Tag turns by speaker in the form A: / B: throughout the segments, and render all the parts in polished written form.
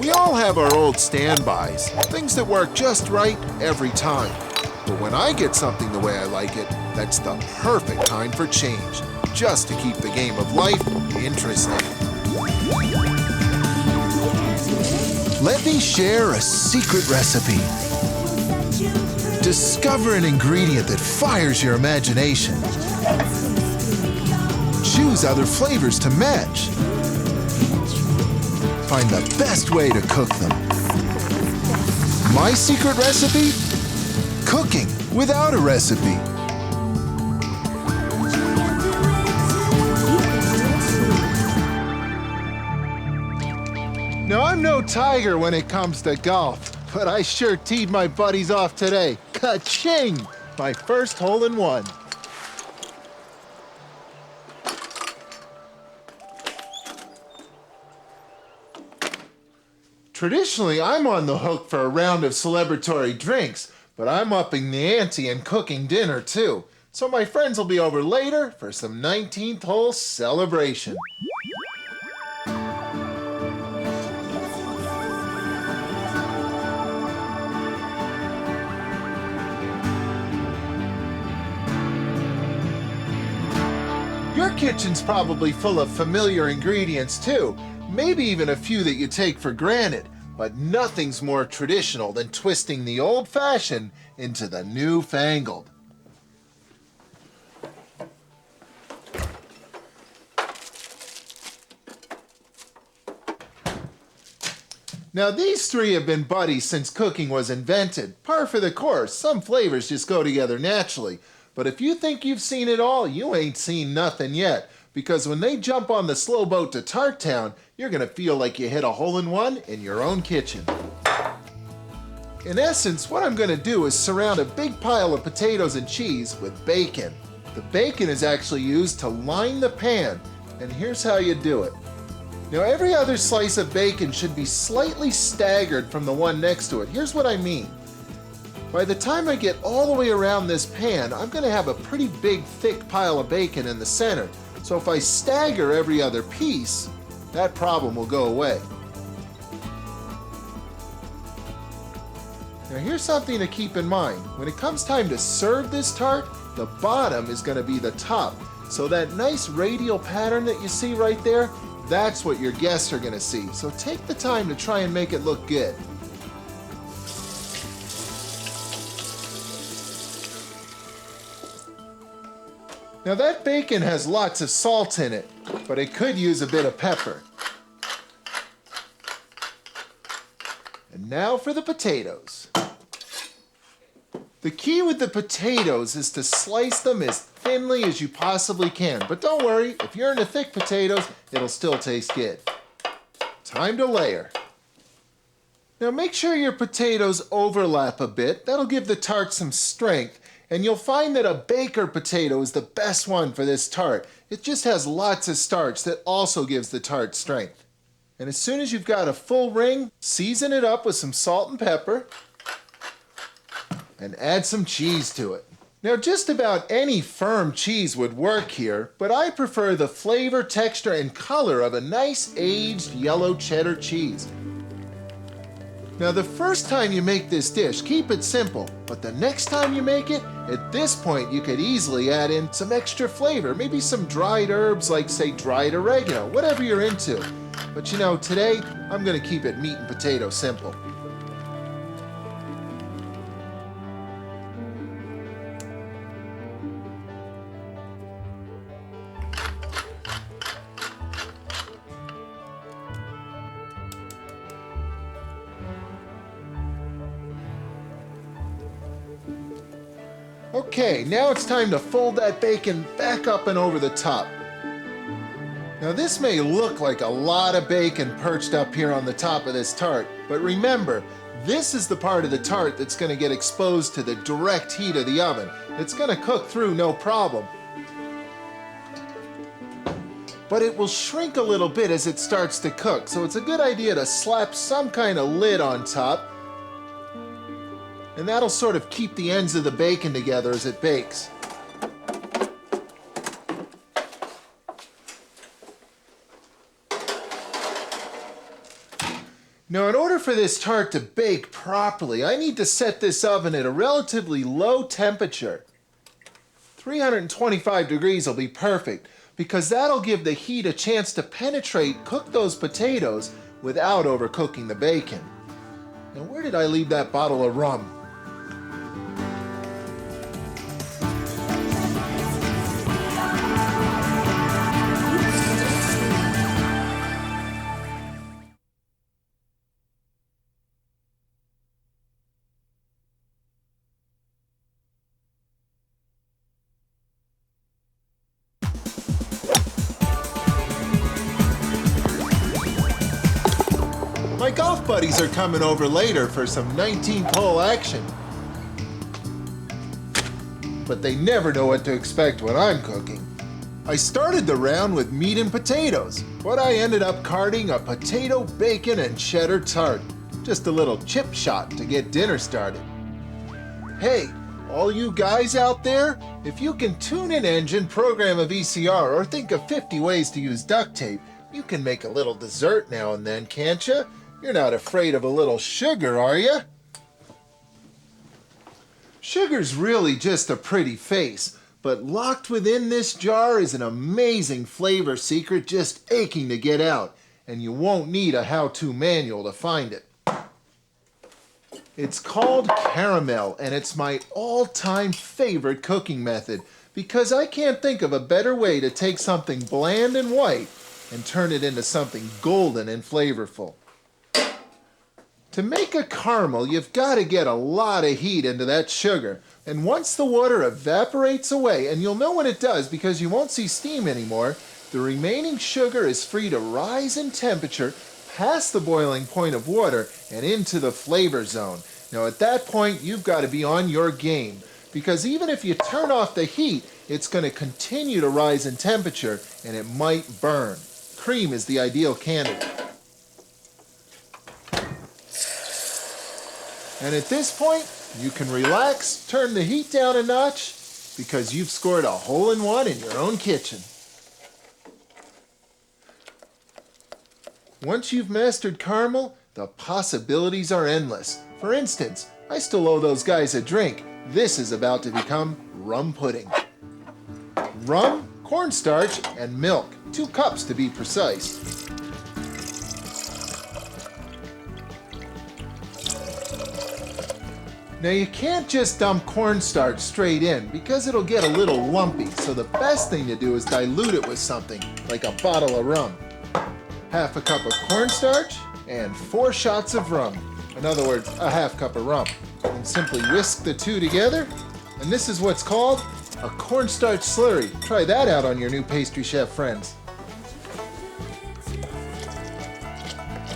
A: We all have our old standbys, things that work just right every time. But when I get something the way I like it, that's the perfect time for change, just to keep the game of life interesting. Let me share a secret recipe. Discover an ingredient that fires your imagination. Choose other flavors to match. Find the best way to cook them. My secret recipe? Cooking without a recipe. Now, I'm no tiger when it comes to golf, but I sure teed my buddies off today. Ka-ching! My first hole-in-one. Traditionally, I'm on the hook for a round of celebratory drinks, but I'm upping the ante and cooking dinner too. So my friends will be over later for some 19th hole celebration. Your kitchen's probably full of familiar ingredients too, maybe even a few that you take for granted, but nothing's more traditional than twisting the old-fashioned into the newfangled. Now these three have been buddies since cooking was invented. Par for the course, some flavors just go together naturally. But if you think you've seen it all, you ain't seen nothing yet. Because when they jump on the slow boat to Tart Town, you're gonna feel like you hit a hole-in-one in your own kitchen. In essence, what I'm gonna do is surround a big pile of potatoes and cheese with bacon. The bacon is actually used to line the pan, and here's how you do it. Now every other slice of bacon should be slightly staggered from the one next to it. Here's what I mean. By the time I get all the way around this pan, I'm gonna have a pretty big, thick pile of bacon in the center. So if I stagger every other piece, that problem will go away. Now here's something to keep in mind. When it comes time to serve this tart, the bottom is gonna be the top. So that nice radial pattern that you see right there, that's what your guests are gonna see. So take the time to try and make it look good. Now that bacon has lots of salt in it, but it could use a bit of pepper. And now for the potatoes. The key with the potatoes is to slice them as thinly as you possibly can. But don't worry, if you're into thick potatoes, it'll still taste good. Time to layer. Now make sure your potatoes overlap a bit. That'll give the tart some strength. And you'll find that a baker potato is the best one for this tart. It just has lots of starch that also gives the tart strength. And as soon as you've got a full ring, season it up with some salt and pepper and add some cheese to it. Now just about any firm cheese would work here, but I prefer the flavor, texture, and color of a nice aged yellow cheddar cheese. Now the first time you make this dish, keep it simple, but the next time you make it, at this point you could easily add in some extra flavor, maybe some dried herbs like say dried oregano, whatever you're into. But you know, today I'm gonna keep it meat and potato simple. Okay, now it's time to fold that bacon back up and over the top. Now this may look like a lot of bacon perched up here on the top of this tart, but remember, this is the part of the tart that's going to get exposed to the direct heat of the oven. It's going to cook through no problem. But it will shrink a little bit as it starts to cook, so it's a good idea to slap some kind of lid on top. And that'll sort of keep the ends of the bacon together as it bakes. Now, in order for this tart to bake properly, I need to set this oven at a relatively low temperature. 325 degrees will be perfect, because that'll give the heat a chance to penetrate, cook those potatoes without overcooking the bacon. Now, where did I leave that bottle of rum? My golf buddies are coming over later for some 19-hole action. But they never know what to expect when I'm cooking. I started the round with meat and potatoes, but I ended up carting a potato, bacon, and cheddar tart. Just a little chip shot to get dinner started. Hey, all you guys out there, if you can tune an engine, program a VCR, or think of 50 ways to use duct tape, you can make a little dessert now and then, can't you? You're not afraid of a little sugar, are you? Sugar's really just a pretty face, but locked within this jar is an amazing flavor secret just aching to get out, and you won't need a how-to manual to find it. It's called caramel, and it's my all-time favorite cooking method because I can't think of a better way to take something bland and white and turn it into something golden and flavorful. To make a caramel, you've got to get a lot of heat into that sugar. And once the water evaporates away, and you'll know when it does because you won't see steam anymore, the remaining sugar is free to rise in temperature past the boiling point of water and into the flavor zone. Now at that point, you've got to be on your game because even if you turn off the heat, it's going to continue to rise in temperature and it might burn. Cream is the ideal candidate. And at this point, you can relax, turn the heat down a notch, because you've scored a hole-in-one in your own kitchen. Once you've mastered caramel, the possibilities are endless. For instance, I still owe those guys a drink. This is about to become rum pudding. Rum, cornstarch, and milk. 2 cups to be precise. Now you can't just dump cornstarch straight in because it'll get a little lumpy, so the best thing to do is dilute it with something, like a bottle of rum. Half a cup of cornstarch and 4 shots of rum. In other words, a half cup of rum. And simply whisk the two together, and this is what's called a cornstarch slurry. Try that out on your new pastry chef friends.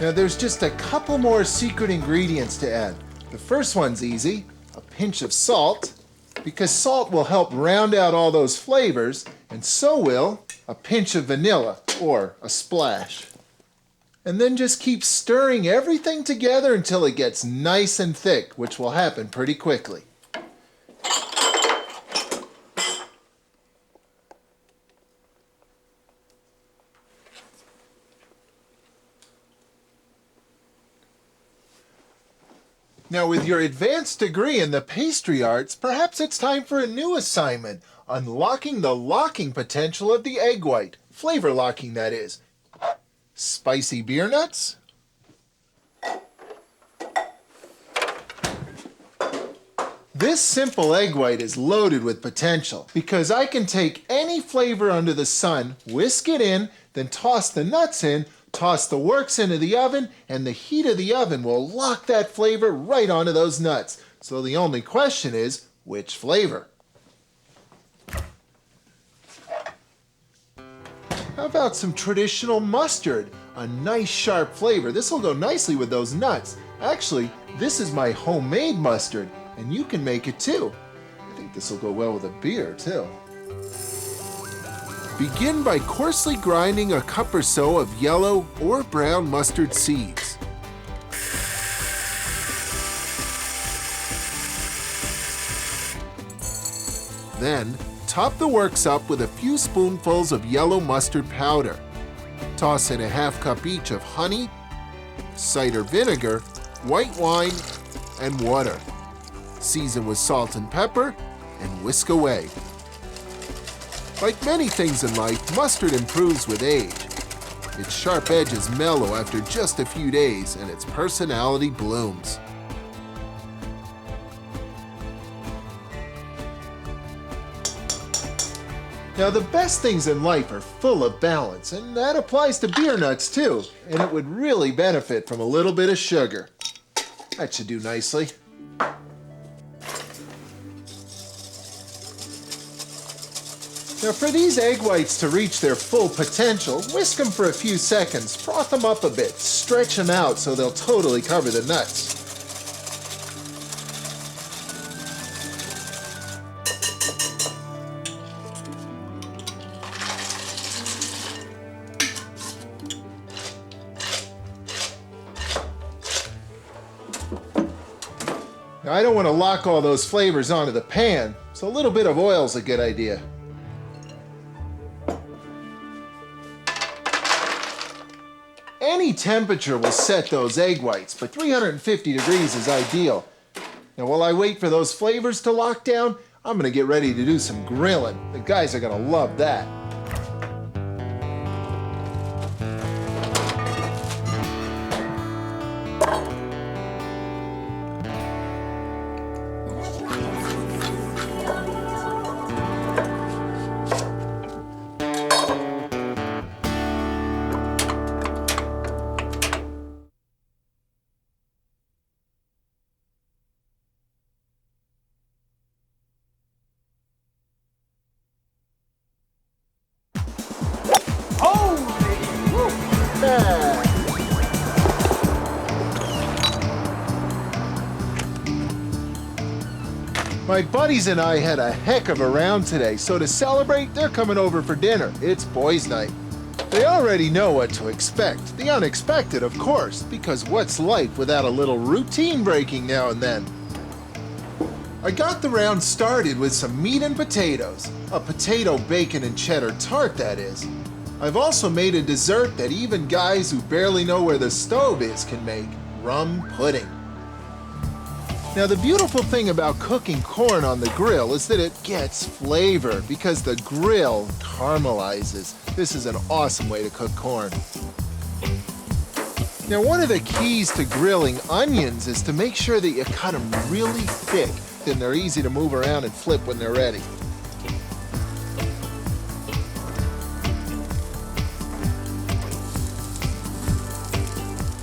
A: Now there's just a couple more secret ingredients to add. The first one's easy, a pinch of salt, because salt will help round out all those flavors, and so will a pinch of vanilla, or a splash. And then just keep stirring everything together until it gets nice and thick, which will happen pretty quickly. Now, with your advanced degree in the pastry arts, perhaps it's time for a new assignment, unlocking the locking potential of the egg white. Flavor locking, that is. Spicy beer nuts? This simple egg white is loaded with potential because I can take any flavor under the sun, whisk it in, then toss the nuts in, toss the works into the oven, and the heat of the oven will lock that flavor right onto those nuts. So the only question is, which flavor? How about some traditional mustard? A nice sharp flavor. This will go nicely with those nuts. Actually, this is my homemade mustard, and you can make it too. I think this will go well with a beer too. Begin by coarsely grinding a cup or so of yellow or brown mustard seeds. Then, top the works up with a few spoonfuls of yellow mustard powder. Toss in a half cup each of honey, cider vinegar, white wine, and water. Season with salt and pepper, and whisk away. Like many things in life, mustard improves with age. Its sharp edges mellow after just a few days, and its personality blooms. Now, the best things in life are full of balance, and that applies to beer nuts too, and it would really benefit from a little bit of sugar. That should do nicely. Now, for these egg whites to reach their full potential, whisk them for a few seconds, froth them up a bit, stretch them out so they'll totally cover the nuts. Now, I don't want to lock all those flavors onto the pan, so a little bit of oil is a good idea. Any temperature will set those egg whites, but 350 degrees is ideal. Now, while I wait for those flavors to lock down, I'm going to get ready to do some grilling. The guys are going to love that. My buddies and I had a heck of a round today, so to celebrate, they're coming over for dinner. It's boys' night. They already know what to expect. The unexpected, of course, because what's life without a little routine breaking now and then? I got the round started with some meat and potatoes. A potato, bacon, and cheddar tart, that is. I've also made a dessert that even guys who barely know where the stove is can make: rum pudding. Now, the beautiful thing about cooking corn on the grill is that it gets flavor because the grill caramelizes. This is an awesome way to cook corn. Now, one of the keys to grilling onions is to make sure that you cut them really thick, then they're easy to move around and flip when they're ready.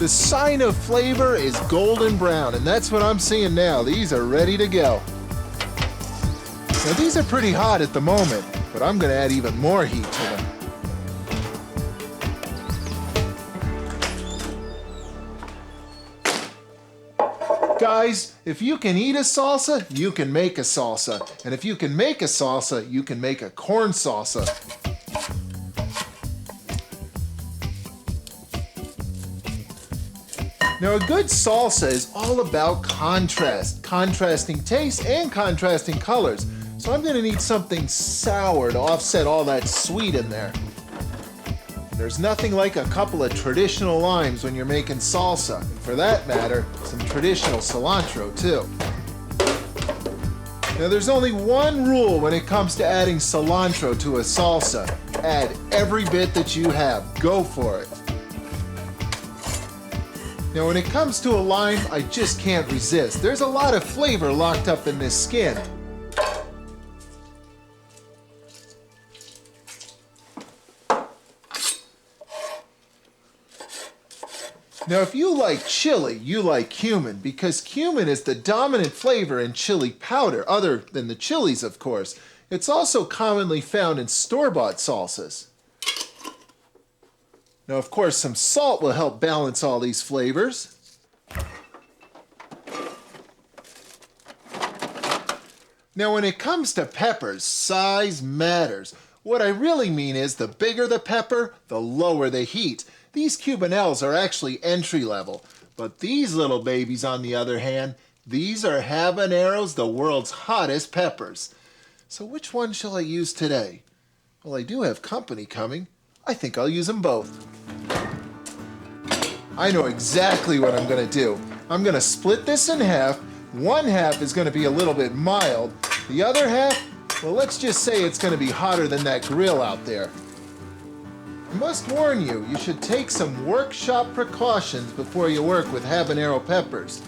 A: The sign of flavor is golden brown, and that's what I'm seeing now. These are ready to go. Now, these are pretty hot at the moment, but I'm going to add even more heat to them. Guys, if you can eat a salsa, you can make a salsa. And if you can make a salsa, you can make a corn salsa. Now, a good salsa is all about contrast, contrasting tastes and contrasting colors. So I'm going to need something sour to offset all that sweet in there. There's nothing like a couple of traditional limes when you're making salsa. And for that matter, some traditional cilantro too. Now, there's only one rule when it comes to adding cilantro to a salsa. Add every bit that you have. Go for it. Now, when it comes to a lime, I just can't resist. There's a lot of flavor locked up in this skin. Now, if you like chili, you like cumin, because cumin is the dominant flavor in chili powder, other than the chilies, of course. It's also commonly found in store-bought salsas. Now, of course, some salt will help balance all these flavors. Now, when it comes to peppers, size matters. What I really mean is the bigger the pepper, the lower the heat. These Cubanelles are actually entry level, but these little babies, on the other hand, these are habaneros, the world's hottest peppers. So which one shall I use today? Well, I do have company coming. I think I'll use them both. I know exactly what I'm gonna do. I'm gonna split this in half. One half is gonna be a little bit mild. The other half, well, let's just say it's gonna be hotter than that grill out there. I must warn you, you should take some workshop precautions before you work with habanero peppers.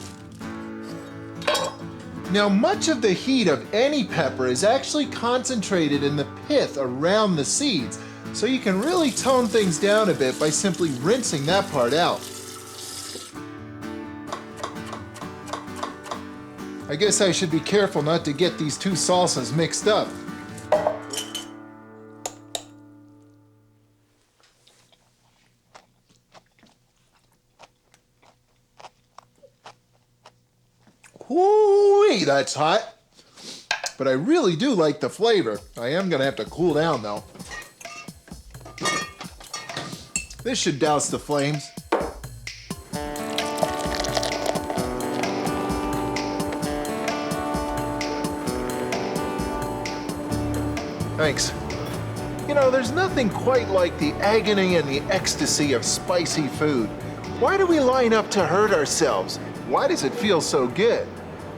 A: Now, much of the heat of any pepper is actually concentrated in the pith around the seeds, so you can really tone things down a bit by simply rinsing that part out. I guess I should be careful not to get these two salsas mixed up. Whoo-wee, that's hot. But I really do like the flavor. I am gonna have to cool down though. This should douse the flames. Thanks. You know, there's nothing quite like the agony and the ecstasy of spicy food. Why do we line up to hurt ourselves? Why does it feel so good?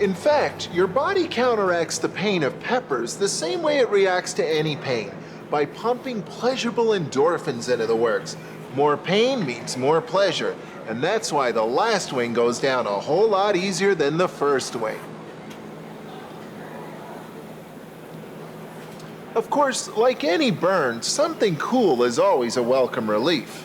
A: In fact, your body counteracts the pain of peppers the same way it reacts to any pain, by pumping pleasurable endorphins into the works. More pain means more pleasure, and that's why the last wing goes down a whole lot easier than the first wing. Of course, like any burn, something cool is always a welcome relief.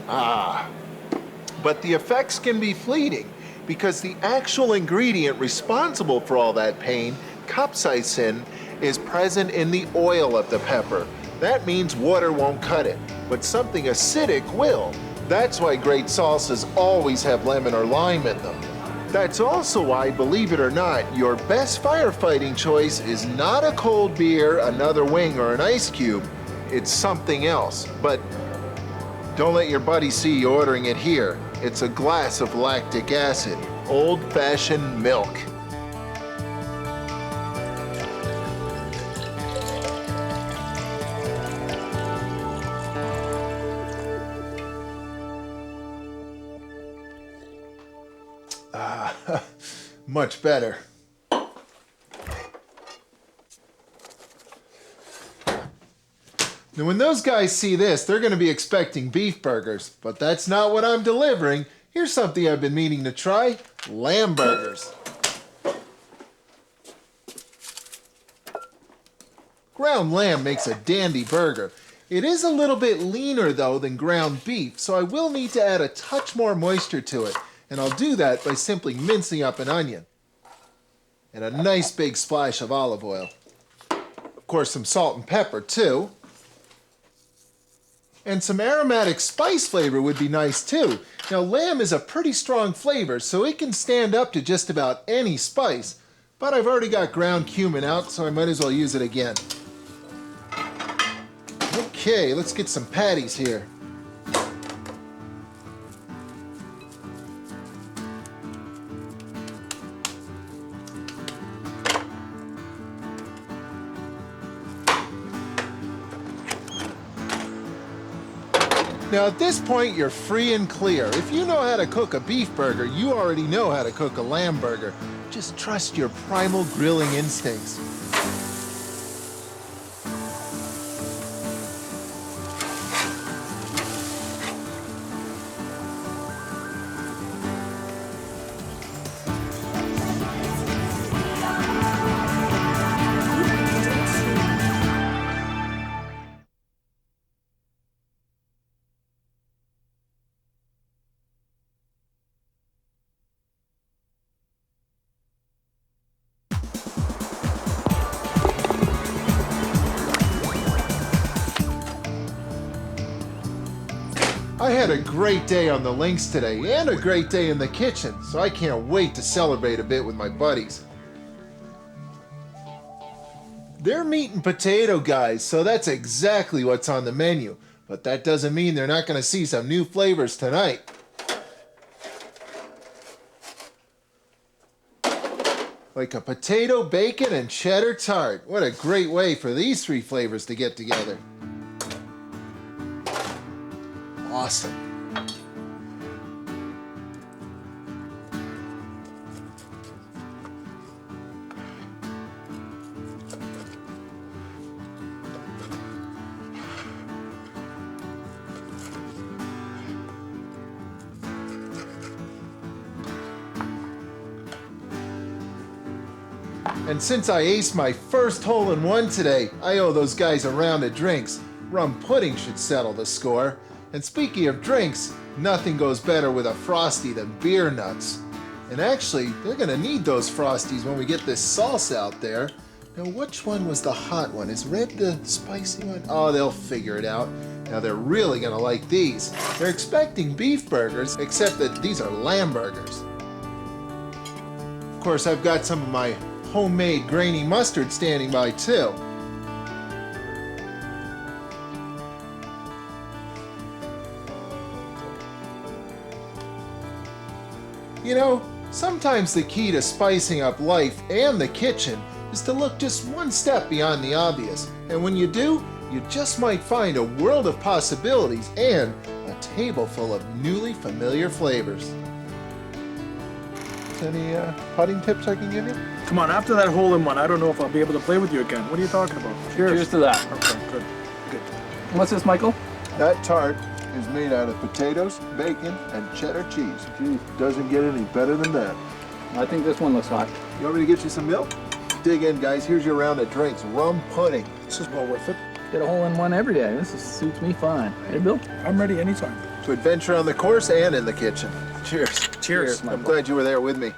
A: But the effects can be fleeting because the actual ingredient responsible for all that pain, capsaicin, is present in the oil of the pepper. That means water won't cut it, but something acidic will. That's why great salsas always have lemon or lime in them. That's also why, believe it or not, your best firefighting choice is not a cold beer, another wing, or an ice cube. It's something else. But don't let your buddy see you ordering it here. It's a glass of lactic acid, old-fashioned milk. Much better. Now, when those guys see this, they're going to be expecting beef burgers, but that's not what I'm delivering. Here's something I've been meaning to try: lamb burgers. Ground lamb makes a dandy burger. It is a little bit leaner, though, than ground beef, so I will need to add a touch more moisture to it, and I'll do that by simply mincing up an onion and a nice big splash of olive oil. Of course, some salt and pepper, too. And some aromatic spice flavor would be nice too. Now, lamb is a pretty strong flavor, so it can stand up to just about any spice. But I've already got ground cumin out, so I might as well use it again. Okay, let's get some patties here. Now at this point, you're free and clear. If you know how to cook a beef burger, you already know how to cook a lamb burger. Just trust your primal grilling instincts. I had a great day on the links today and a great day in the kitchen, so I can't wait to celebrate a bit with my buddies. They're meat and potato guys, so that's exactly what's on the menu. But that doesn't mean they're not going to see some new flavors tonight. Like a potato, bacon, and cheddar tart. What a great way for these three flavors to get together. awesome. And since I aced my first hole-in-one today, I owe those guys a round of drinks. Rum pudding should settle the score. And speaking of drinks, nothing goes better with a Frosty than beer nuts. And actually, they're gonna need those Frosties when we get this salsa out there. Now, which one was the hot one? Is red the spicy one? Oh, they'll figure it out. Now, they're really gonna like these. They're expecting beef burgers, except that these are lamb burgers. Of course, I've got some of my homemade grainy mustard standing by too. You know, sometimes the key to spicing up life and the kitchen is to look just one step beyond the obvious. And when you do, you just might find a world of possibilities and a table full of newly familiar flavors. Any putting tips I can give you?
B: Come on, after that hole-in-one, I don't know if I'll be able to play with you again. What are you talking about?
C: Cheers to that.
B: Okay, good.
C: What's this, Michael?
D: That tart is made out of potatoes, bacon, and cheddar cheese. Gee, doesn't get any better than that.
C: I think this one looks hot.
D: You want me to get you some milk? Dig in, guys. Here's your round of drinks. Rum pudding.
B: This is well worth it.
C: Get a hole-in-one every day. Suits me fine. Hey, Bill?
B: I'm ready anytime.
A: To adventure on the course and in the kitchen. Cheers.
B: Cheers.
A: I'm glad you were there with me.